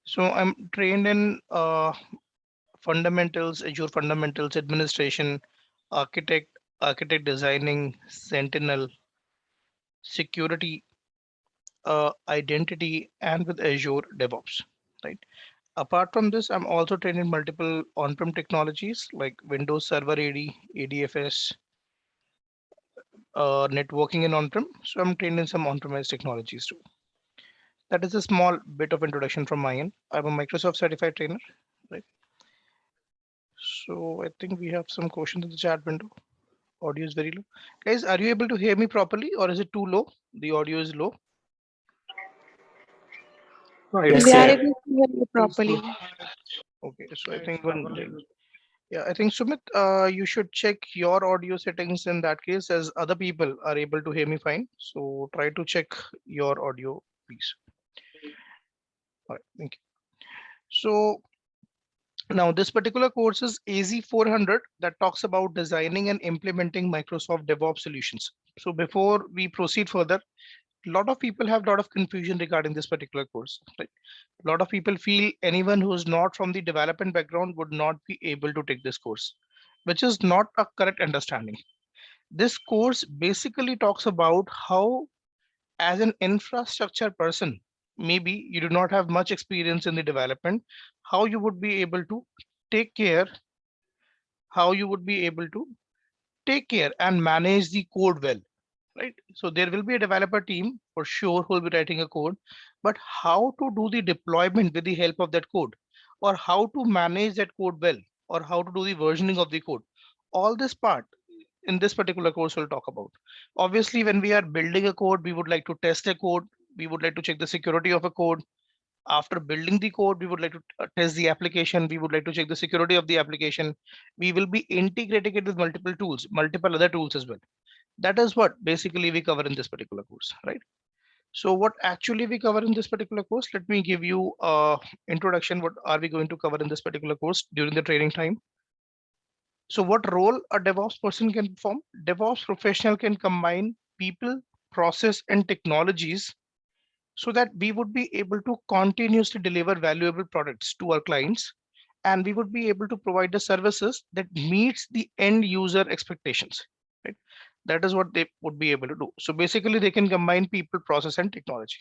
So I'm trained in fundamentals, Azure fundamentals, administration, architect, architect designing, Sentinel, security, identity, and with Azure DevOps, right? Apart from this, I'm also trained in multiple on-prem technologies like Windows Server AD, ADFS, networking in on-prem. So I'm trained in some on-premise technologies too. That is a small bit of introduction from my end. I'm a Microsoft certified trainer, right? So I think we have some questions in the chat window. Audio is very low. Guys, are you able to hear me properly or is it too low? The audio is low. No, Yes, it's We are sir. able to hear you properly. Okay, so I think yeah, I think Sumit, you should check your audio settings in that case, as other people are able to hear me fine. So try to check your audio, please. All right, thank you. So now this particular course is AZ400 that talks about designing and implementing Microsoft DevOps solutions. So before we proceed further, a lot of people have a lot of confusion regarding this particular course. Right? A lot of people feel anyone who is not from the development background would not be able to take this course, which is not a correct understanding. This course basically talks about how, as an infrastructure person, maybe you do not have much experience in the development, how you would be able to take care, how you would be able to take care and manage the code well, right? So there will be a developer team for sure who will be writing a code, but how to do the deployment with the help of that code, or how to manage that code well, or how to do the versioning of the code. All this part in this particular course we'll talk about. Obviously, when we are building a code, we would like to test a code. We would like to check the security of a code. After building the code, we would like to test the application. We would like to check the security of the application. We will be integrating it with multiple tools, multiple other tools as well. That is what basically we cover in this particular course, right? So what actually we cover in this particular course, let me give you a introduction. What are we going to cover in this particular course during the training time? So what role a DevOps person can perform? DevOps professional can combine people, process, and technologies so that we would be able to continuously deliver valuable products to our clients, and we would be able to provide the services that meets the end user expectations, right? That is what they would be able to do. So basically they can combine people, process, and technology.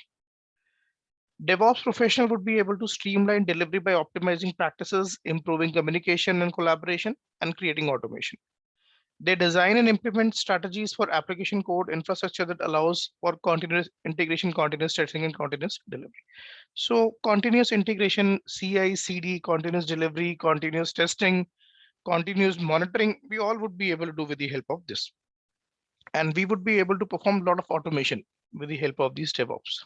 DevOps professional would be able to streamline delivery by optimizing practices, improving communication and collaboration, and creating automation. They design and implement strategies for application code infrastructure that allows for continuous integration, continuous testing, and continuous delivery. So continuous integration, CI, CD, continuous delivery, continuous testing, continuous monitoring, we all would be able to do with the help of this. And we would be able to perform a lot of automation with the help of these DevOps.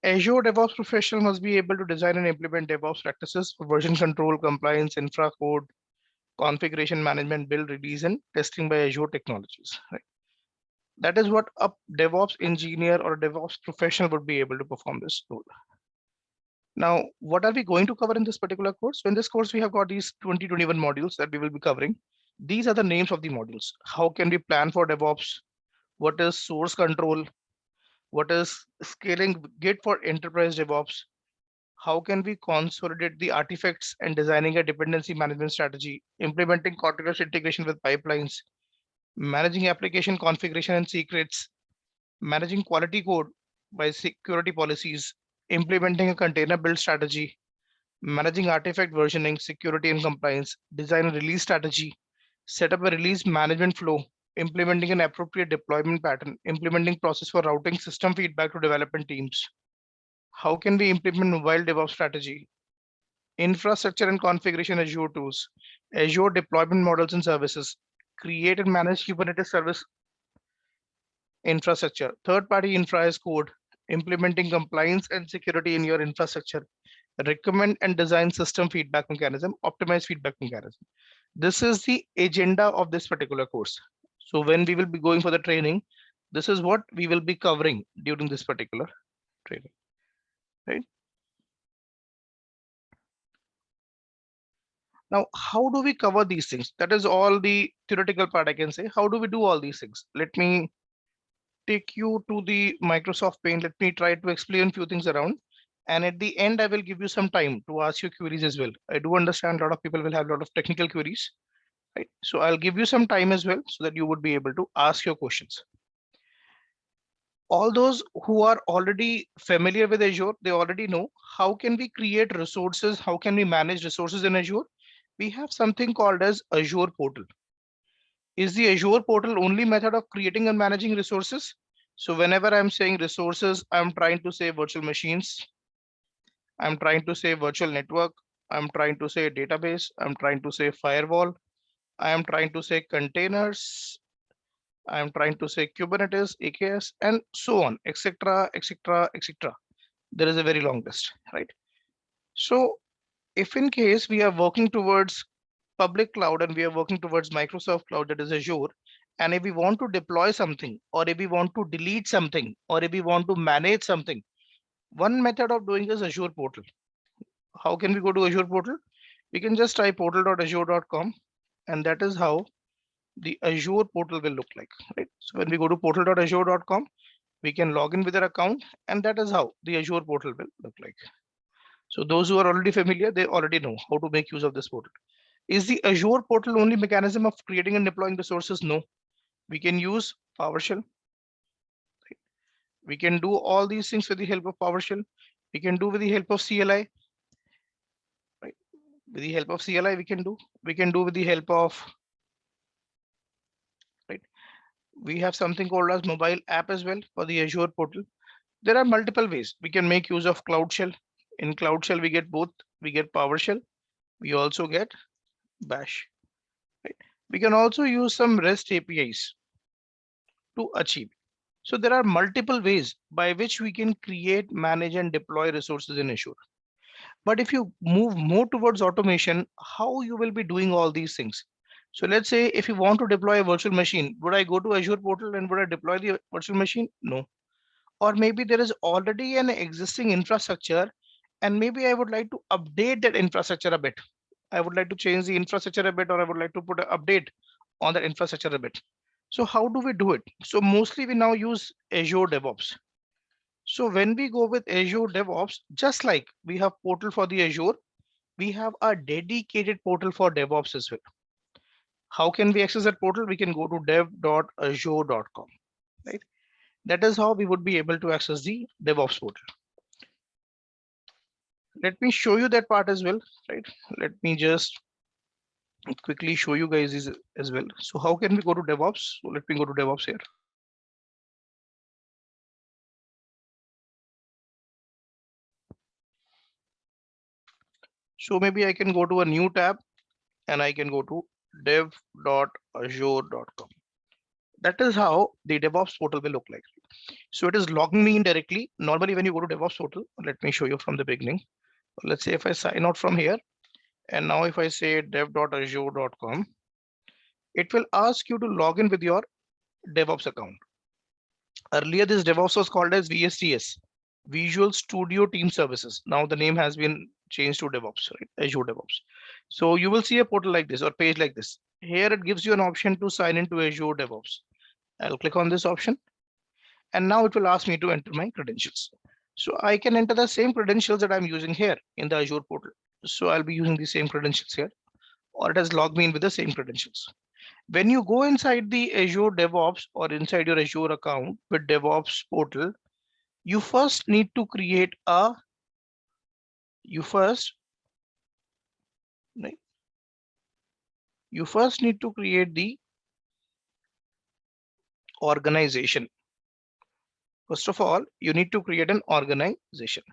Azure DevOps professional must be able to design and implement DevOps practices for version control, compliance, infra code, configuration management, build, release, and testing by Azure technologies. Right? That is what a DevOps engineer or a DevOps professional would be able to perform this role. Now, what are we going to cover in this particular course? So in this course, we have got these 2021 modules that we will be covering. These are the names of the modules. How can we plan for DevOps? What is source control? What is scaling Git for enterprise DevOps? How can we consolidate the artifacts and designing a dependency management strategy, implementing continuous integration with pipelines, managing application configuration and secrets, managing quality code by security policies, implementing a container build strategy, managing artifact versioning, security and compliance, design a release strategy, set up a release management flow, implementing an appropriate deployment pattern, implementing process for routing system feedback to development teams. How can we implement mobile DevOps strategy, infrastructure and configuration Azure tools, Azure deployment models and services, create and manage Kubernetes service infrastructure, third-party infra as code, implementing compliance and security in your infrastructure, recommend and design system feedback mechanism, optimize feedback mechanism. This is the agenda of this particular course. So when we will be going for the training, this is what we will be covering during this particular training, right? Now, how do we cover these things? That is all the theoretical part I can say. How do we do all these things? Let me take you to the Microsoft Paint. Let me try to explain a few things around. And at the end, I will give you some time to ask your queries as well. I do understand a lot of people will have a lot of technical queries, right? So I'll give you some time as well so that you would be able to ask your questions. All those who are already familiar with Azure, they already know how can we create resources, how can we manage resources in Azure. We have something called as Azure Portal. Is the Azure Portal only method of creating and managing resources? So whenever I'm saying resources, I'm trying to say virtual machines, I'm trying to say virtual network, I'm trying to say database, I'm trying to say firewall, I am trying to say containers, I'm trying to say Kubernetes, AKS, and so on, etc., etc., etc. There is a very long list, right? So if in case we are working towards public cloud and we are working towards Microsoft Cloud, that is Azure, and if we want to deploy something, or if we want to delete something, or if we want to manage something, one method of doing is Azure Portal. How can we go to Azure Portal? We can just type portal.azure.com, and that is how the Azure Portal will look like, right? So when we go to portal.azure.com, we can log in with our account, and that is how the Azure Portal will look like. So those who are already familiar, they already know how to make use of this portal. Is the Azure Portal only mechanism of creating and deploying resources? No, we can use PowerShell. We can do all these things with the help of PowerShell. We can do with the help of CLI. Right? With the help of CLI, we can do with the help of, right? We have something called as mobile app as well for the Azure Portal. There are multiple ways we can make use of Cloud Shell. In Cloud Shell, we get both. We get PowerShell. We also get Bash. Right? We can also use some REST APIs to achieve. So there are multiple ways by which we can create, manage, and deploy resources in Azure. But if you move more towards automation, how you will be doing all these things? So let's say if you want to deploy a virtual machine, would I go to Azure Portal and would I deploy the virtual machine? No. Or maybe there is already an existing infrastructure, and maybe I would like to update that infrastructure a bit. I would like to change the infrastructure a bit, or I would like to put an update on that infrastructure a bit. So how do we do it? So mostly we now use Azure DevOps. So when we go with Azure DevOps, just like we have portal for the Azure, we have a dedicated portal for DevOps as well. How can we access that portal? We can go to dev.azure.com, right? That is how we would be able to access the DevOps portal. Let me show you that part as well, right? Let me just quickly show you guys this as well. So how can we go to DevOps? So let me go to DevOps here. So maybe I can go to a new tab and I can go to dev.azure.com. That is how the DevOps portal will look like. So it is logging me in directly. Normally, when you go to DevOps portal, let me show you from the beginning. Let's say if I sign out from here, and now if I say dev.azure.com, it will ask you to log in with your DevOps account. Earlier, this DevOps was called as VSTS, Visual Studio Team Services. Now the name has been changed to DevOps, right? Azure DevOps. So you will see a portal like this or page like this. Here it gives you an option to sign into Azure DevOps. I'll click on this option, and now it will ask me to enter my credentials. So I can enter the same credentials that I'm using here in the Azure portal. So I'll be using the same credentials here, or it has logged me in with the same credentials. When you go inside the Azure DevOps or inside your Azure account with DevOps portal, you first need to create a, you first need to create the organization. First of all, you need to create an organization.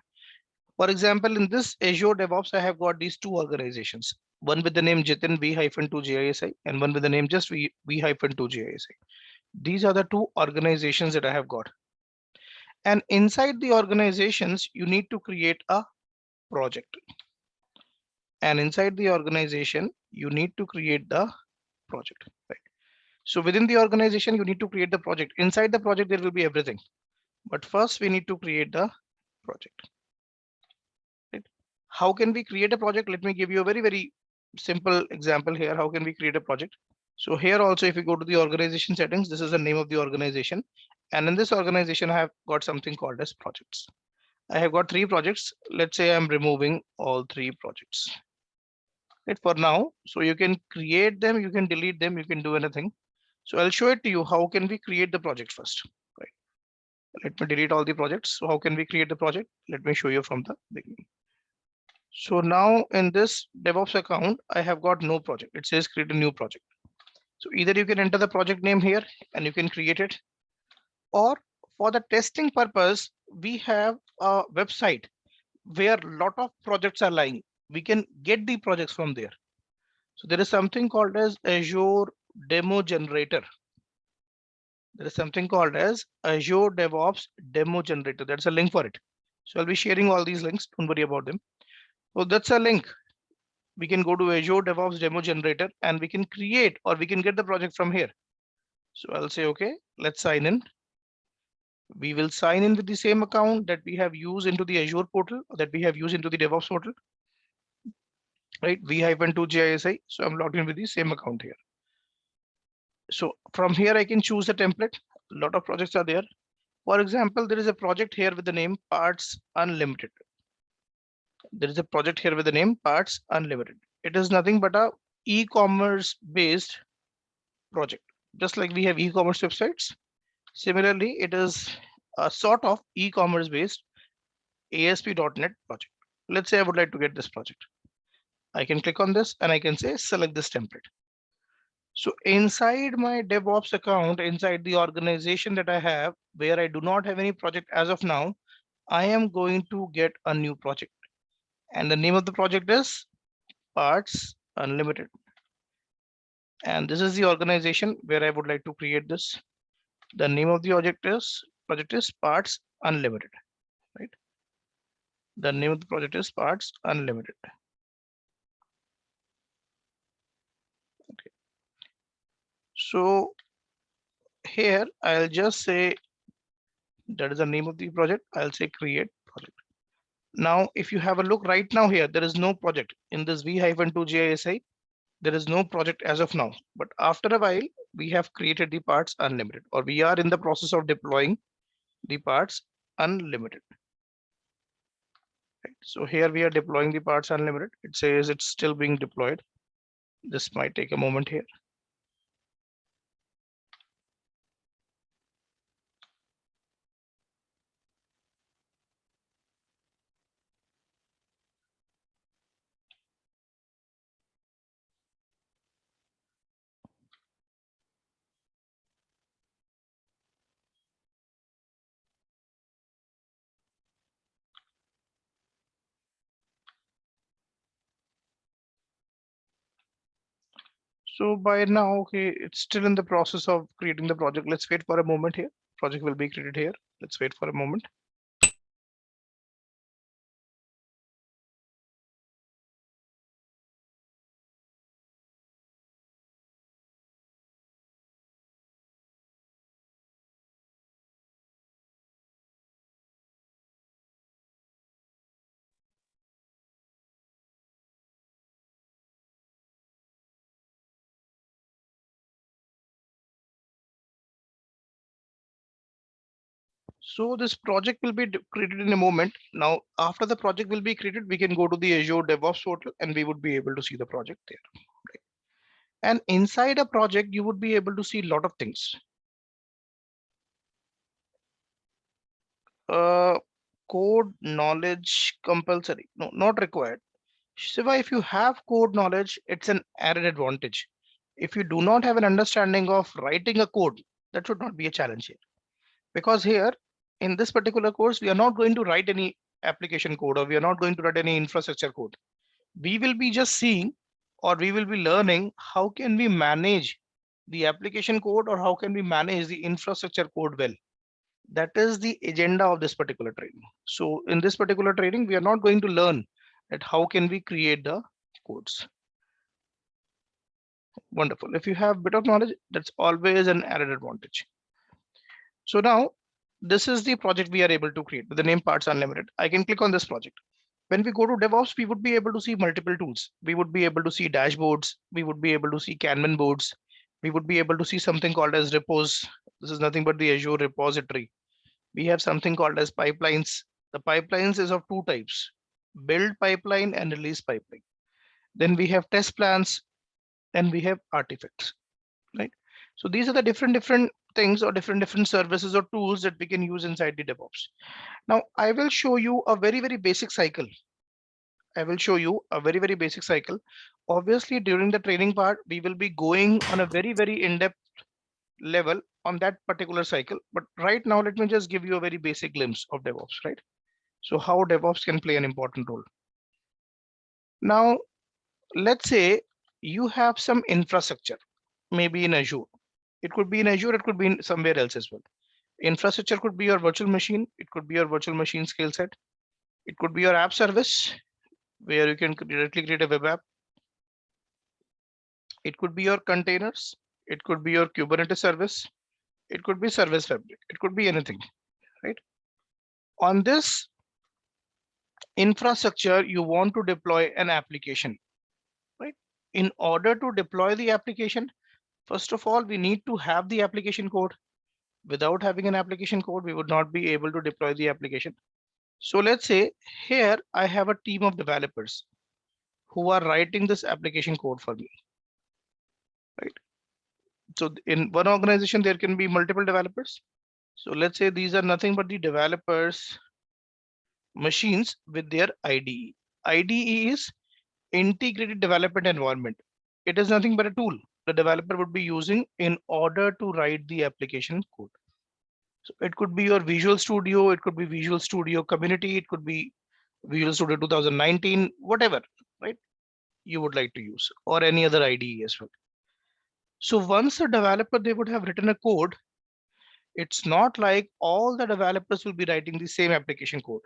For example, in this Azure DevOps, I have got these two organizations, one with the name Jitin V-2GISI and one with the name just V-2GISI. These are the two organizations that I have got. And inside the organizations, you need to create a project. And inside the organization, you need to create the project, right? So within the organization, you need to create the project. Inside the project, there will be everything. But first, we need to create the project. Right? How can we create a project? Let me give you a very, very simple example here. How can we create a project? So here also, if we go to the organization settings, this is the name of the organization. And in this organization, I have got something called as projects. I have got 3 projects. Let's say I'm removing all 3 projects. Right, for now, so you can create them, you can delete them, you can do anything. So I'll show it to you. How can we create the project first? Right. Let me delete all the projects. So how can we create the project? Let me show you from the beginning. So now in this DevOps account, I have got no project. It says create a new project. So either you can enter the project name here and you can create it, or for the testing purpose, we have a website where a lot of projects are lying. We can get the projects from there. So there is something called as Azure Demo Generator. There is something called as Azure DevOps Demo Generator. That's a link for it. So I'll be sharing all these links. Don't worry about them. So that's a link. We can go to Azure DevOps Demo Generator and we can create, or we can get the project from here. So I'll say, okay, let's sign in. We will sign in with the same account that we have used into the Azure portal, that we have used into the DevOps portal, right? v-2gisi. So I'm logged in with the same account here. So from here, I can choose a template. A lot of projects are there. For example, there is a project here with the name Parts Unlimited. There is a project here with the name Parts Unlimited. It is nothing but a e-commerce based project. Just like we have e-commerce websites. Similarly, it is a sort of e-commerce based ASP.NET project. Let's say I would like to get this project. I can click on this and I can say select this template. So inside my DevOps account, inside the organization that I have, where I do not have any project as of now, I am going to get a new project. And the name of the project is Parts Unlimited. And this is the organization where I would like to create this. The name of the project is Parts Unlimited, right? The name of the project is Parts Unlimited. Okay. So here I'll just say that is the name of the project. I'll say create project. Now, if you have a look right now here, there is no project in this v-2gisi. There is no project as of now, but after a while, we have created the Parts Unlimited, or we are in the process of deploying the Parts Unlimited. Right. So here we are deploying the Parts Unlimited. It says it's still being deployed. This might take a moment here. So by now, okay, it's still in the process of creating the project. Let's wait for a moment here. Project will be created here. Let's wait for a moment. So this project will be created in a moment. Now, after the project will be created, we can go to the Azure DevOps portal and we would be able to see the project there. Right? And inside a project, you would be able to see a lot of things. Code knowledge compulsory, no, not required. Shiva, if you have code knowledge, it's an added advantage. If you do not have an understanding of writing a code, that should not be a challenge here. Because here in this particular course, we are not going to write any application code, or we are not going to write any infrastructure code. We will be just seeing, or we will be learning how can we manage the application code, or how can we manage the infrastructure code well. That is the agenda of this particular training. So in this particular training, we are not going to learn that how can we create the codes. Wonderful. If you have a bit of knowledge, that's always an added advantage. So now this is the project we are able to create with the name Parts Unlimited. I can click on this project. When we go to DevOps, we would be able to see multiple tools. We would be able to see dashboards. We would be able to see Kanban boards. We would be able to see something called as repos. This is nothing but the Azure repository. We have something called as pipelines. The pipelines is of two types: build pipeline and release pipeline. Then we have test plans, and we have artifacts, right? So these are the different things, or different services or tools that we can use inside the DevOps. Now I will show you a very basic cycle. I will show you a very basic cycle. Obviously, during the training part, we will be going on a very in-depth level on that particular cycle. But right now, let me just give you a very basic glimpse of DevOps, right? So how DevOps can play an important role. Now, let's say you have some infrastructure, maybe in Azure. It could be in Azure, it could be in somewhere else as well. Infrastructure could be your virtual machine. It could be your virtual machine skill set. It could be your app service, where you can directly create a web app. It could be your containers. It could be your Kubernetes service. It could be service fabric. It could be anything, right? On this infrastructure, you want to deploy an application, right? In order to deploy the application, first of all, we need to have the application code. Without having an application code, we would not be able to deploy the application. So let's say here I have a team of developers who are writing this application code for me, right? So in one organization, there can be multiple developers. So let's say these are nothing but the developers machines with their IDE. IDE is integrated development environment. It is nothing but a tool the developer would be using in order to write the application code. So it could be your Visual Studio, it could be Visual Studio Community, it could be Visual Studio 2019, whatever, right? You would like to use, or any other IDE as well. So once a developer, they would have written a code. It's not like all the developers will be writing the same application code.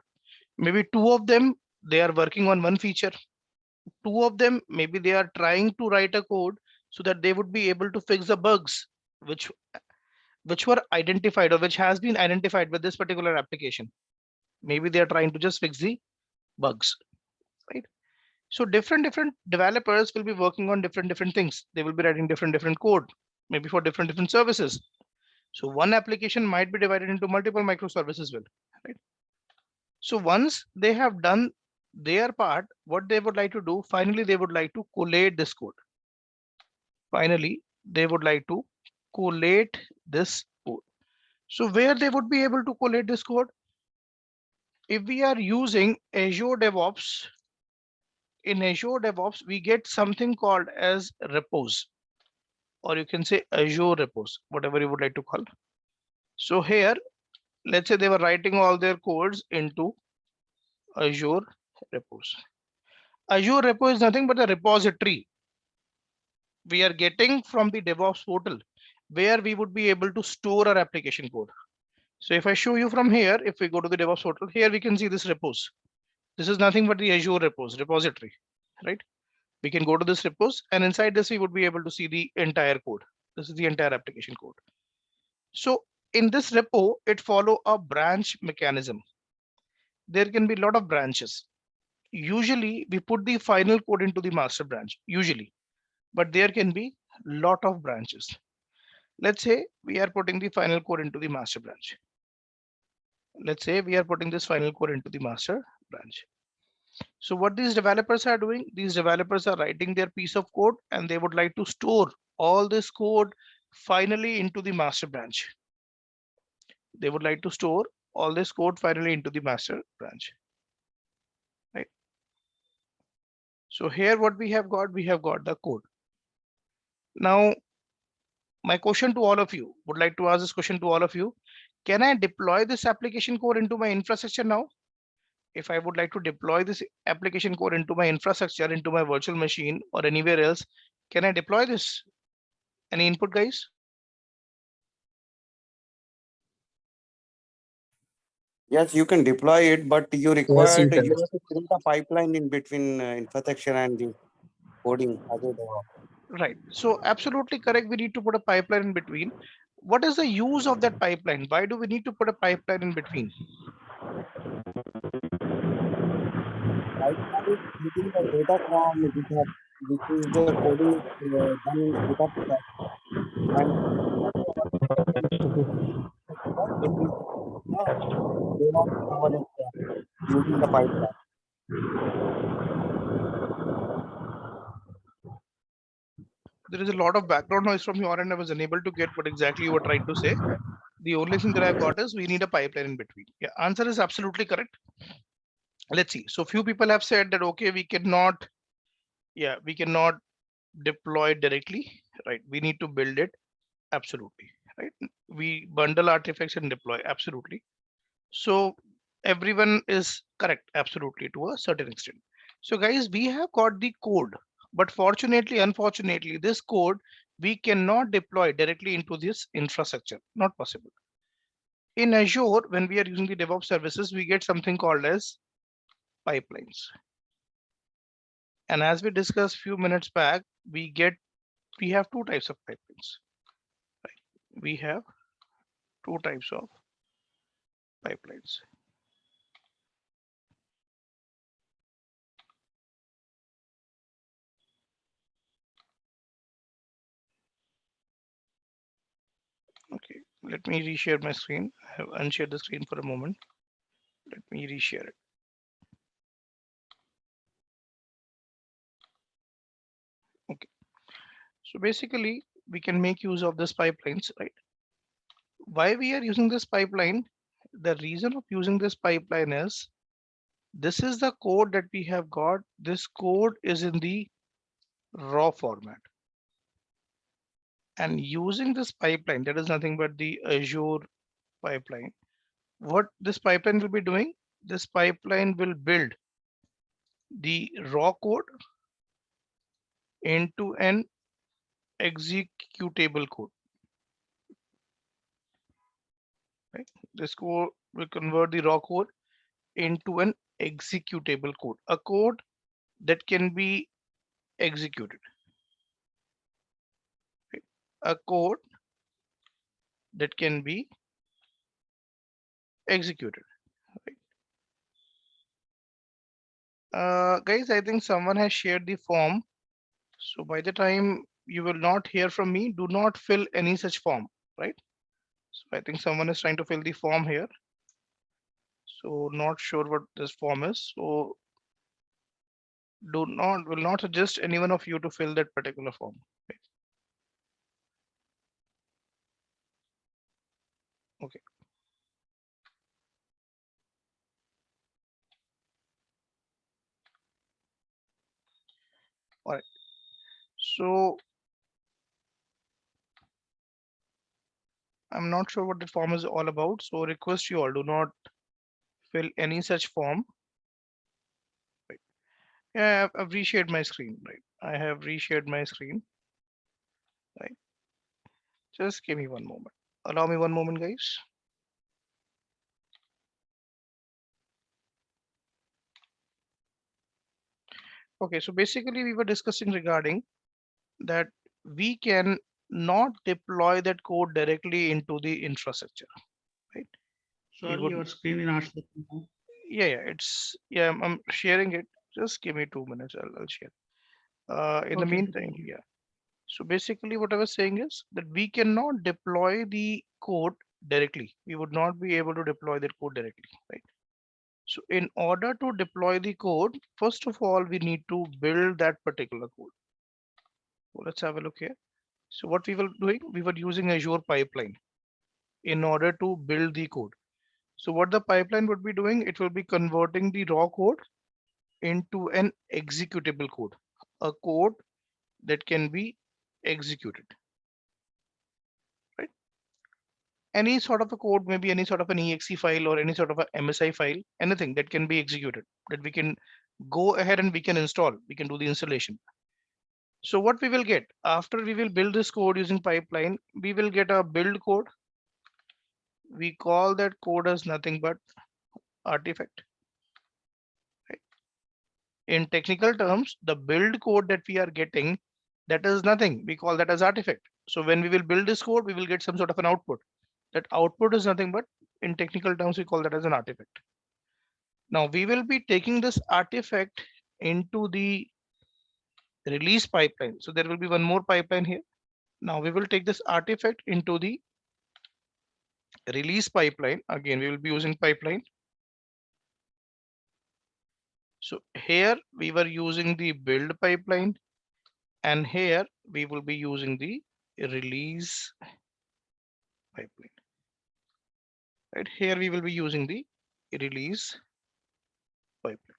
Maybe two of them, they are working on one feature. Two of them, maybe they are trying to write a code so that they would be able to fix the bugs which were identified, or which has been identified with this particular application. Maybe they are trying to just fix the bugs, right? So different developers will be working on different things. They will be writing different code, maybe for different services. So one application might be divided into multiple microservices as well, right? So once they have done their part, what they would like to do, finally, they would like to collate this code. Finally, they would like to collate this code. So where they would be able to collate this code? If we are using Azure DevOps, in Azure DevOps, we get something called as repos, or you can say Azure repos, whatever you would like to call. So here, let's say they were writing all their codes into Azure repos. Azure repo is nothing but a repository we are getting from the DevOps portal, where we would be able to store our application code. So if I show you from here, if we go to the DevOps portal, here we can see this repos. This is nothing but the Azure repos repository, right? We can go to this repos, and inside this, we would be able to see the entire code. This is the entire application code. So in this repo, it follow a branch mechanism. There can be a lot of branches. Usually we put the final code into the master branch, usually, but there can be a lot of branches. Let's say we are putting the final code into the master branch. Let's say we are putting this final code into the master branch. So what these developers are doing, these developers are writing their piece of code, and they would like to store all this code finally into the master branch. They would like to store all this code finally into the master branch, right? So here what we have got the code. Now, my question to all of you, would like to ask this question to all of you. Can I deploy this application code into my infrastructure now? If I would like to deploy this application code into my infrastructure, into my virtual machine or anywhere else, can I deploy this? Any input, guys? Yes, you can deploy it, but you Yes, you required can. you have to create a pipeline in between infrastructure and the coding. Right. So absolutely correct. We need to put a pipeline in between. What is the use of that pipeline? Why do we need to put a pipeline in between? Pipeline is getting the data from GitHub, which is the coding done in GitHub stack. And using the pipeline. There is a lot of background noise from your end. I was unable to get what exactly you were trying to say. The only thing that I got is we need a pipeline in between. Yeah, answer is absolutely correct. Let's see. So few people have said that, okay, we cannot deploy directly, right? We need to build it. Absolutely, right? We bundle artifacts and deploy. Absolutely. So everyone is correct. Absolutely, to a certain extent. So guys, we have got the code, but fortunately, unfortunately, this code we cannot deploy directly into this infrastructure. Not possible. In Azure, when we are using the DevOps services, we get something called as pipelines. And as we discussed few minutes back, we have two types of pipelines. Right? We have two types of pipelines. Okay, let me reshare my screen. I have unshared the screen for a moment. Let me reshare it. Okay, so basically we can make use of this pipelines, right? Why we are using this pipeline? The reason of using this pipeline is this is the code that we have got. This code is in the raw format. And using this pipeline, that is nothing but the Azure pipeline. What this pipeline will be doing, this pipeline will build the raw code into an executable code. Right? This code will convert the raw code into an executable code, a code that can be executed. Right? A code that can be executed. Right? Guys, I think someone has shared the form. So by the time you will not hear from me, do not fill any such form, right? So I think someone is trying to fill the form here. So not sure what this form is. So will not suggest any one of you to fill that particular form. Right? Okay. All right. So I'm not sure what the form is all about. So request you all do not fill any such form. Right. Yeah, I've reshared my screen. Right. I have reshared my screen. Right. Just give me one moment. Allow me one moment, guys. Okay, so basically we were discussing regarding that we can not deploy that code directly into the infrastructure, right? Sorry, your screen is not showing now. I'm sharing it. Just give me 2 minutes. I'll share. In the Okay, meantime, thank you. yeah. So basically what I was saying is that we cannot deploy the code directly. We would not be able to deploy that code directly, right? So in order to deploy the code, first of all, we need to build that particular code. So let's have a look here. So what we were doing, we were using Azure pipeline in order to build the code. So what the pipeline would be doing, it will be converting the raw code into an executable code, a code that can be executed, right? Any sort of a code, maybe any sort of an exe file or any sort of a MSI file, anything that can be executed, that we can go ahead and we can install, we can do the installation. So what we will get after we will build this code using pipeline, we will get a build code. We call that code as nothing but artifact. Right? In technical terms, the build code that we are getting, that is nothing. We call that as artifact. So when we will build this code, we will get some sort of an output. That output is nothing but, in technical terms, we call that as an artifact. Now we will be taking this artifact into the release pipeline. So there will be one more pipeline here. Now we will take this artifact into the release pipeline. Again, we will be using pipeline. So here we were using the build pipeline, and here we will be using the release pipeline. Right here we will be using the release pipeline.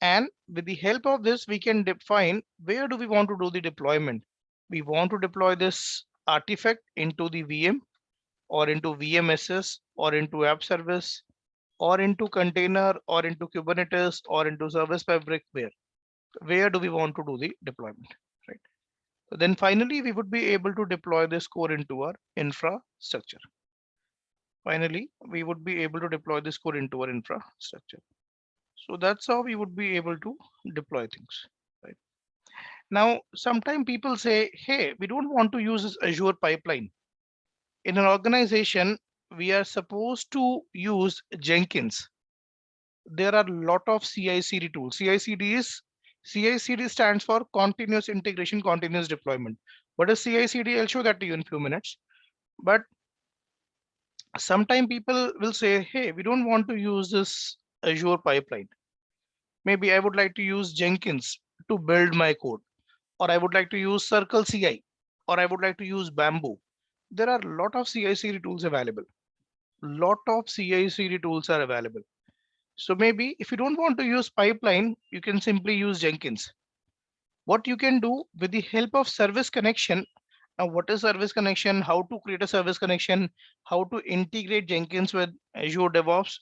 And with the help of this, we can define where do we want to do the deployment. We want to deploy this artifact into the VM or into VMSS or into app service or into container or into Kubernetes or into service fabric. Where do we want to do the deployment, right? So then finally, we would be able to deploy this core into our infrastructure. Finally, we would be able to deploy this core into our infrastructure. So that's how we would be able to deploy things, right? Now, sometimes people say, hey, we don't want to use this Azure pipeline. In an organization, we are supposed to use Jenkins. There are a lot of CI/CD tools. CI/CD stands for continuous integration, continuous deployment. What is CI/CD? I'll show that to you in a few minutes. But sometimes people will say, hey, we don't want to use this Azure pipeline. Maybe I would like to use Jenkins to build my code, or I would like to use Circle CI, or I would like to use Bamboo. There are a lot of CI/CD tools available. Lot of CI/CD tools are available. So maybe if you don't want to use pipeline, you can simply use Jenkins. What you can do with the help of service connection. Now, what is service connection? How to create a service connection? How to integrate Jenkins with Azure DevOps?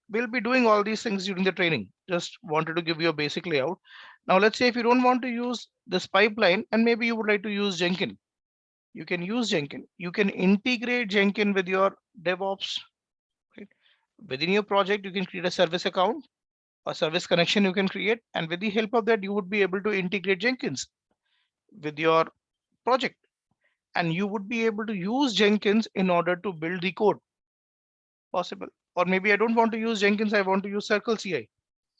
We'll be doing all these things during the training. Just wanted to give you a basic layout. Now, let's say if you don't want to use this pipeline and maybe you would like to use Jenkins, you can use Jenkins. You can integrate Jenkins with your DevOps. Right? Within your project, you can create a service account, a service connection you can create, and with the help of that, you would be able to integrate Jenkins with your project. And you would be able to use Jenkins in order to build the code possible. Or maybe I don't want to use Jenkins, I want to use Circle CI,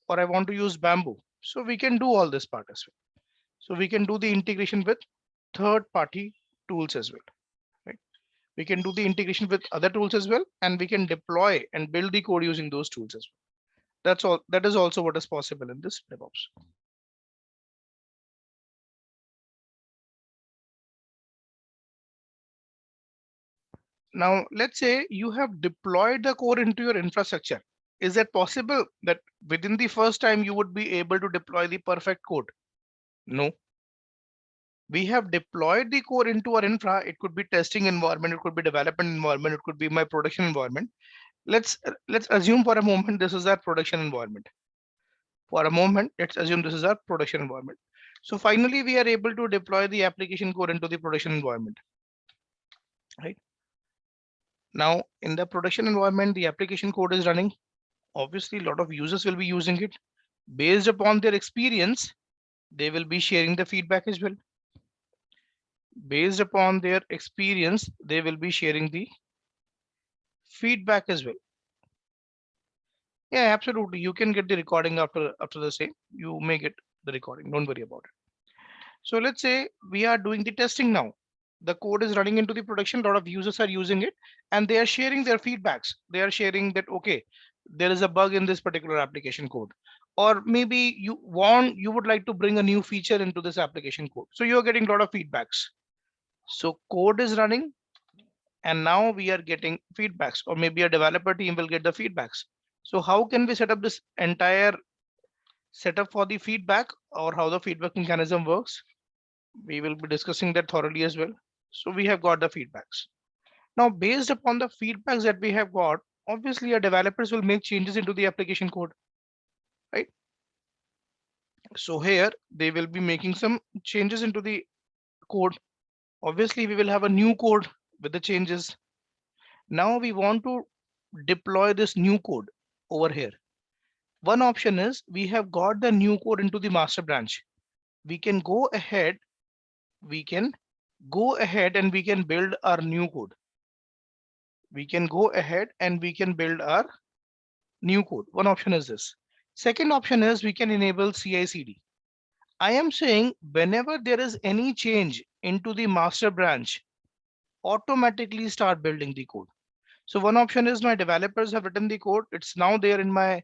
or I want to use Bamboo. So we can do all this part as well. So we can do the integration with third-party tools as well, right? We can do the integration with other tools as well, and we can deploy and build the code using those tools as well. That's all. That is also what is possible in this DevOps. Now, let's say you have deployed the core into your infrastructure. Is it possible that within the first time you would be able to deploy the perfect code? No. We have deployed the core into our infra. It could be testing environment, it could be development environment, it could be my production environment. Let's assume for a moment this is our production environment. For a moment, let's assume this is our production environment. So finally, we are able to deploy the application core into the production environment, right? Now, in the production environment, the application code is running. Obviously, a lot of users will be using it. Based upon their experience, they will be sharing the feedback as well. Based upon their experience, they will be sharing the feedback as well. Yeah, absolutely. You can get the recording after the same. You may get the recording. Don't worry about it. So let's say we are doing the testing now. The code is running into the production. A lot of users are using it, and they are sharing their feedbacks. They are sharing that, okay, there is a bug in this particular application code, or maybe you would like to bring a new feature into this application code. So you're getting a lot of feedbacks. So code is running, and now we are getting feedbacks, or maybe a developer team will get the feedbacks. So how can we set up this entire setup for the feedback, or how the feedback mechanism works? We will be discussing that thoroughly as well. So we have got the feedbacks. Now, based upon the feedbacks that we have got, obviously our developers will make changes into the application code, right? So here they will be making some changes into the code. Obviously, we will have a new code with the changes. Now we want to deploy this new code over here. One option is we have got the new code into the master branch. We can go ahead. We can go ahead and we can build our new code. We can go ahead and we can build our new code. One option is this. Second option is we can enable CI/CD. I am saying whenever there is any change into the master branch, automatically start building the code. So one option is my developers have written the code. It's now there in my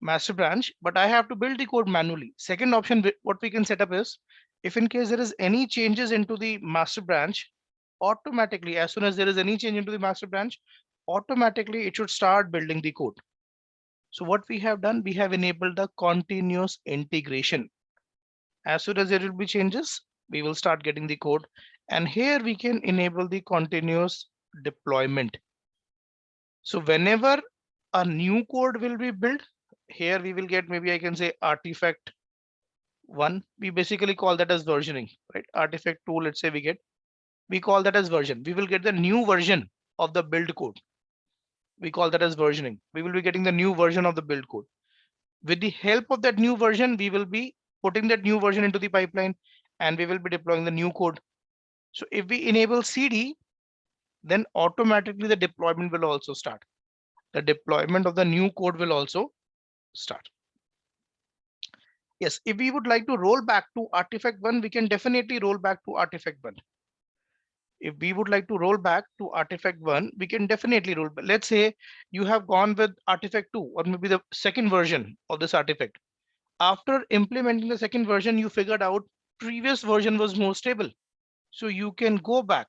master branch, but I have to build the code manually. Second option, what we can set up is, if in case there is any changes into the master branch, automatically, as soon as there is any change into the master branch, automatically it should start building the code. So what we have done, we have enabled the continuous integration. As soon as there will be changes, we will start getting the code. And here we can enable the continuous deployment. So whenever a new code will be built, here we will get, maybe I can say artifact 1. We basically call that as versioning, right? Artifact 2, let's say we call that as version. We will get the new version of the build code. We call that as versioning. We will be getting the new version of the build code. With the help of that new version, we will be putting that new version into the pipeline and we will be deploying the new code. So if we enable CD, then automatically the deployment will also start. The deployment of the new code will also start. Yes, if we would like to roll back to artifact 1, we can definitely roll back to artifact 1. If we would like to roll back to artifact 1, we can definitely roll back. Let's say you have gone with artifact 2 or maybe the second version of this artifact. After implementing the second version, you figured out previous version was more stable. So you can go back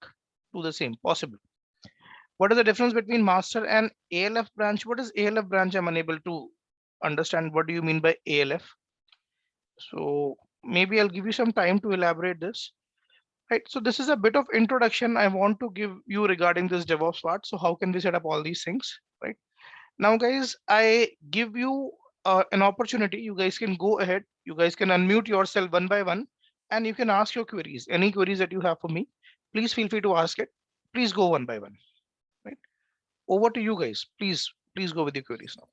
to the same possible. What is the difference between master and ALF branch? What is ALF branch? I'm unable to understand. What do you mean by ALF? So maybe I'll give you some time to elaborate this. Right, so this is a bit of introduction I want to give you regarding this DevOps part. So how can we set up all these things, right? Now, guys, I give you an opportunity. You guys can go ahead. You guys can unmute yourself one by one, and you can ask your queries. Any queries that you have for me, please feel free to ask it. Please go one by one, right? Over to you guys. Please go with your queries now.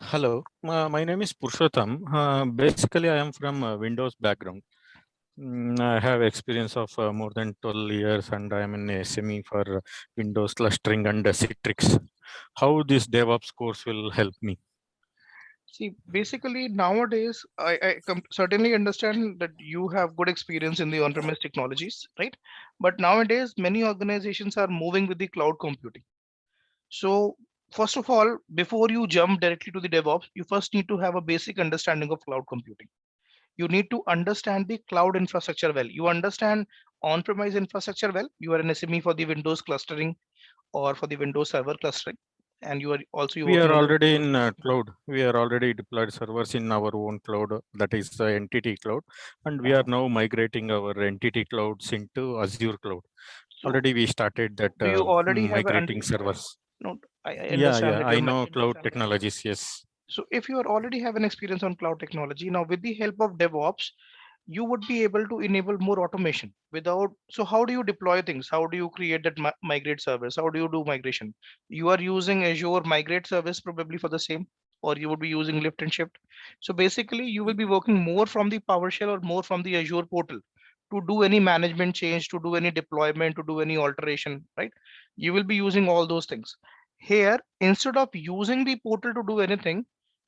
Hello, my name is Purushottam. Basically, I am from Windows background. I have experience of more than 12 years and I am an SME for Windows clustering and Citrix. How this DevOps course will help me? See, basically nowadays, I certainly understand that you have good experience in the on-premise technologies, right? But nowadays, many organizations are moving with the cloud computing. So first of all, before you jump directly to the DevOps, you first need to have a basic understanding of cloud computing. You need to understand the cloud infrastructure well. You understand on-premise infrastructure well. You are an SME for the Windows clustering or for the Windows Server clustering. And you are also we are already in cloud. We are already deployed servers in our own cloud, that is the entity cloud, and we are now migrating our entity clouds into Azure cloud. So already we started that. Do you already migrating servers? No, I understand. I know cloud technologies. Yes. So if you already have an experience on cloud technology, now with the help of DevOps, you would be able to enable more automation without. So how do you deploy things? How do you create that migrate service? How do you do migration? You are using Azure migrate service probably for the same, or you would be using lift and shift. So basically you will be working more from the PowerShell or more from the Azure portal to do any management change, to do any deployment, to do any alteration, right? You will be using all those things. Here, instead of using the portal to do anything,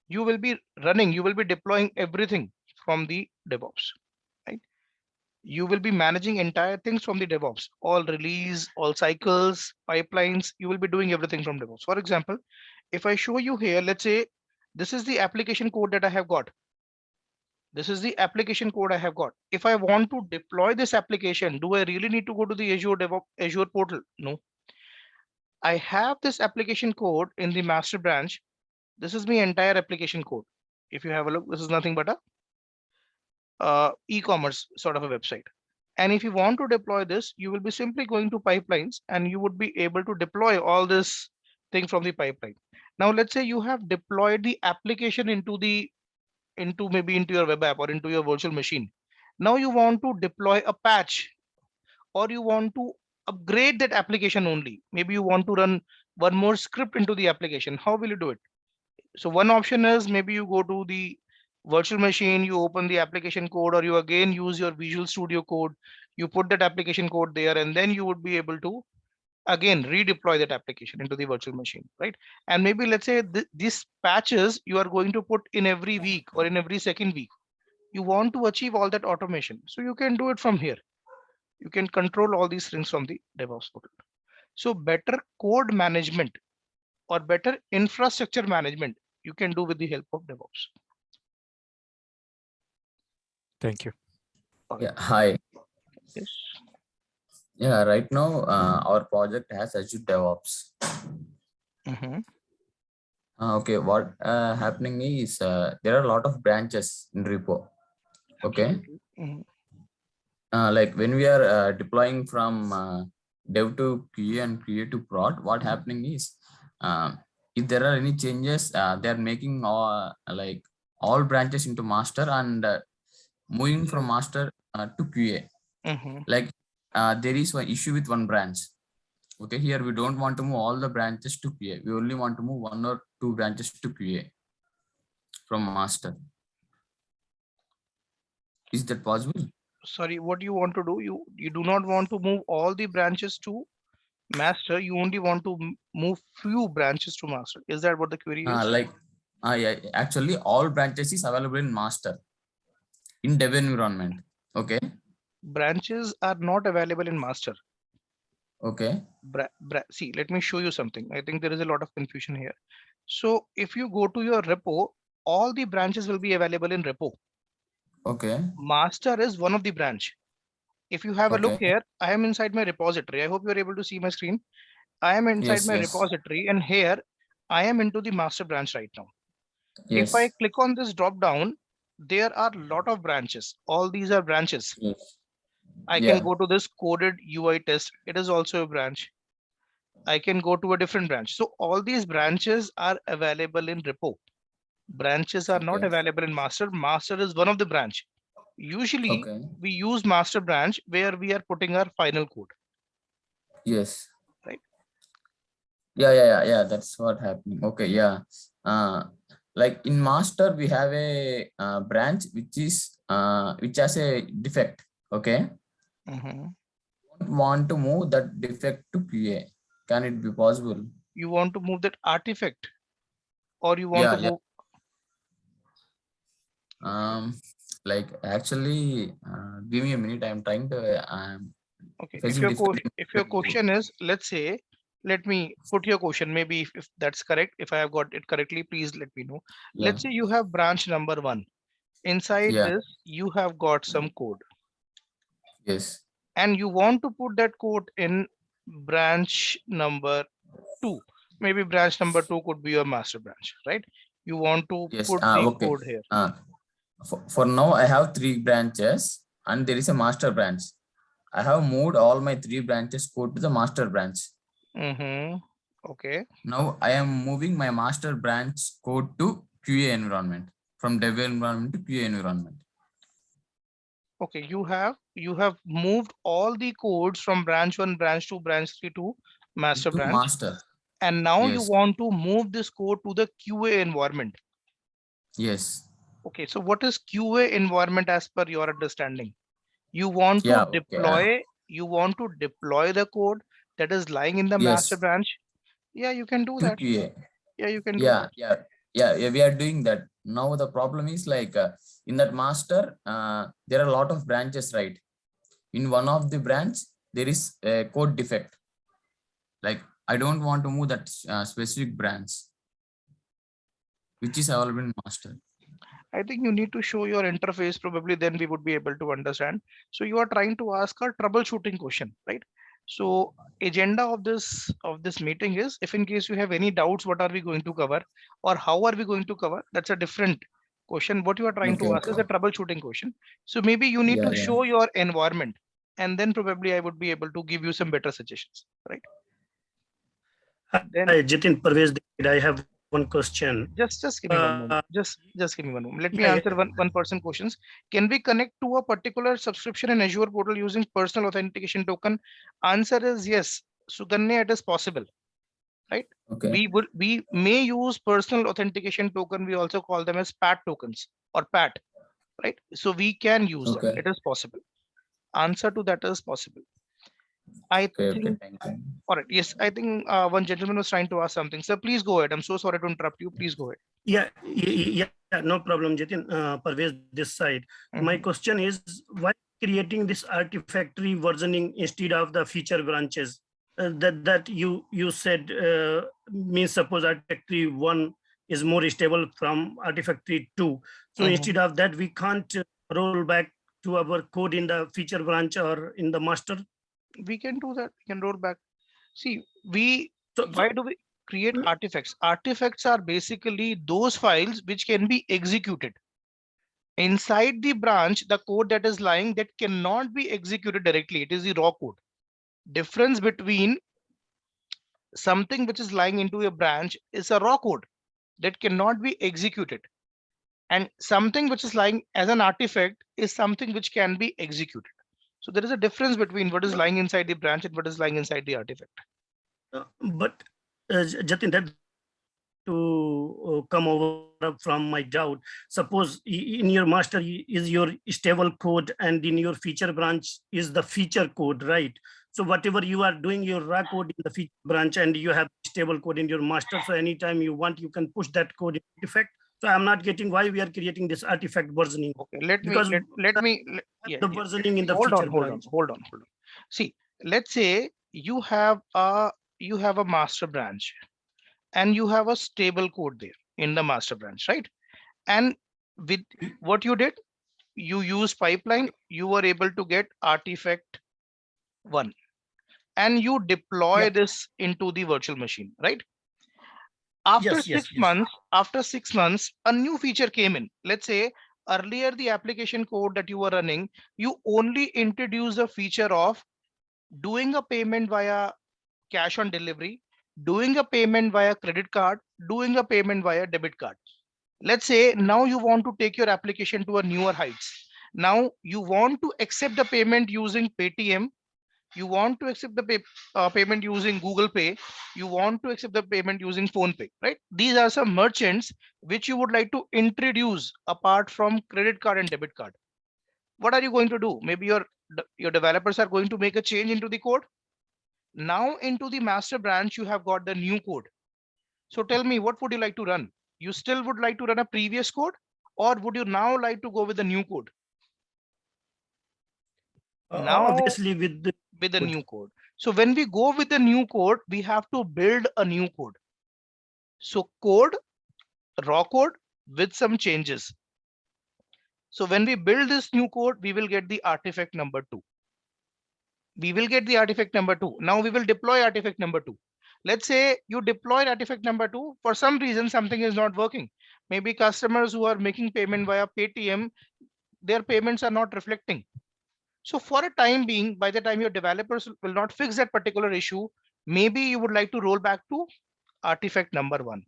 you will be deploying everything from the DevOps. You will be managing entire things from the DevOps, all release, all cycles, pipelines. You will be doing everything from DevOps. For example, if I show you here, let's say this is the application code that I have got. This is the application code I have got. If I want to deploy this application, do I really need to go to the Azure DevOps Azure portal? No. I have this application code in the master branch. This is my entire application code. If you have a look, this is nothing but a e-commerce sort of a website. And if you want to deploy this, you will be simply going to pipelines and you would be able to deploy all this thing from the pipeline. Now, let's say you have deployed the application into your web app or into your virtual machine. Now you want to deploy a patch or you want to upgrade that application only. Maybe you want to run one more script into the application. How will you do it? So one option is maybe you go to the virtual machine, you open the application code, or you again use your Visual Studio Code, you put that application code there, and then you would be able to again redeploy that application into the virtual machine, right? And maybe let's say these patches you are going to put in every week or in every second week. You want to achieve all that automation, so you can do it from here. You can control all these things from the DevOps portal. So better code management or better infrastructure management you can do with the help of DevOps. Thank you. Yeah, hi. Yes. Yeah, right now our project has Azure DevOps. Mhm. Okay, what happening is there are a lot of branches in repo. Okay, Absolutely. Mhm. like when we are deploying from dev to QA and QA to prod, what happening is if there are any changes, they are making like all branches into master and moving from master to QA. Mhm. Like there is one issue with one branch. Okay, here we don't want to move all the branches to QA. We only want to move 1 or 2 branches to QA from master. Is that possible? Sorry, what you want to do? You do not want to move all the branches to master. You only want to move few branches to master. Is that what the query is? Yeah, actually all branches is available in master in dev environment. Okay. Branches are not available in master. Okay. See, let me show you something. I think there is a lot of confusion here. So if you go to your repo, all the branches will be available in repo. Okay. Master is one of the branch. If you have a look Okay. here, I am inside my repository. I hope you are able to see my screen. I am inside Yes, my yes. repository, and here I am into the master branch right now. If I Yes. click on this drop down, there are a lot of branches. All these are branches. Yes. I can go to this coded UI test. It is also a branch. I can go to a different branch. So all these branches are available in repo. Branches are not Okay. available in master. Master is one of the branch. Usually Okay. we use master branch where we are putting our final code. Yes. Right. Yeah. That's what happening. Okay. Yeah. Like in master, we have a branch which has a defect. Okay. Mhm. Want to move that defect to QA. Can it be possible? You want to move that artifact, or you want to move? Like actually, give me a minute. I'm trying to. Okay. Facing difficulty. If your question is, let's say, let me put your question. Maybe if that's correct, if I have got it correctly, please let me know. Yeah. Let's say you have branch number 1. Inside Yeah. this, you have got some code. Yes. And you want to put that code in branch number 2. Maybe branch number 2 could be your master branch, right? You want to Yes. put the Okay. code here. For now, I have 3 branches and there is a master branch. I have moved all my 3 branches code to the master branch. Okay. Now I am moving my master branch code to QA environment, from dev environment to QA environment. Okay, you have moved all the codes from branch 1, branch 2, branch 3 to master branch. Master. And now you Yes. want to move this code to the QA environment. Yes. Okay, so what is QA environment as per your understanding? You want to deploy, you want to deploy the code that is lying in the master branch. Yeah, you can do that. QA. Yeah, you can do that. Yeah, we are doing that. Now the problem is like in that master, there are a lot of branches, right? In one of the branch, there is a code defect. Like I don't want to move that specific branch, which is available in master. I think you need to show your interface, probably then we would be able to understand. So you are trying to ask a troubleshooting question, right? So agenda of this meeting is, if in case you have any doubts, what are we going to cover or how are we going to cover? That's a different question. What you are trying to ask is a troubleshooting question. So maybe you need to show your environment, and then probably I would be able to give you some better suggestions, right? Then Jitin, Parvez, I have one question. Just give me one moment. Just give me one moment. Let me answer one person questions. Can we connect to a particular subscription in Azure portal using personal authentication token? Answer is yes. Suganya, it is possible, right? Okay. We may use personal authentication token. We also call them as PAT tokens or PAT, right? So we can use them. It is possible. Answer to that is possible. I think. All right. Yes, I think one gentleman was trying to ask something. Sir, please go ahead. I'm so sorry to interrupt you. Please go ahead. Yeah, no problem, Jitin. Parvez, this side. My question is, why creating this artifactory versioning instead of the feature branches. That you said means suppose Artifactory 1 is more stable from Artifactory 2. So Mhm. instead of that, we can't roll back to our code in the feature branch or in the master. We can do that. We can roll back. See, we So, why do we create artifacts? Artifacts are basically those files which can be executed. Inside the branch, the code that is lying that cannot be executed directly. It is the raw code. Difference between something which is lying into a branch is a raw code that cannot be executed. And something which is lying as an artifact is something which can be executed. So there is a difference between what is lying inside the branch and what is lying inside the artifact. But Jatin, that to come over from my doubt. Suppose in your master is your stable code and in your feature branch is the feature code, right? So whatever you are doing your raw code in the feature branch and you have stable code in your master. So anytime you want, you can push that code in artifact. So I'm not getting why we are creating this artifact versioning. Okay, let me Because yeah, the versioning in the hold on, feature branch. hold on. See, let's say you have a master branch and you have a stable code there in the master branch, right? And with what you did, you use pipeline, you were able to get artifact 1 and you deploy Yeah. this into the virtual machine, right? After Yes, yes, 6 yes. months, a new feature came in. Let's say earlier the application code that you were running, you only introduced a feature of doing a payment via cash on delivery, doing a payment via credit card, doing a payment via debit card. Let's say now you want to take your application to a newer heights. Now you want to accept the payment using Paytm. You want to accept the payment using Google Pay. You want to accept the payment using Phone Pay, right? These are some merchants which you would like to introduce apart from credit card and debit card. What are you going to do? Maybe your developers are going to make a change into the code. Now into the master branch, you have got the new code. So tell me, what would you like to run? You still would like to run a previous code, or would you now like to go with the new code? Now, Obviously with the new code. So when we go with the new code, we have to build a new code. So raw code with some changes. So when we build this new code, we will get the artifact number 2. We will get the artifact number 2. Now we will deploy artifact number 2. Let's say you deployed artifact number 2. For some reason, something is not working. Maybe customers who are making payment via Paytm, their payments are not reflecting. So for a time being, by the time your developers will not fix that particular issue, maybe you would like to roll back to artifact number 1.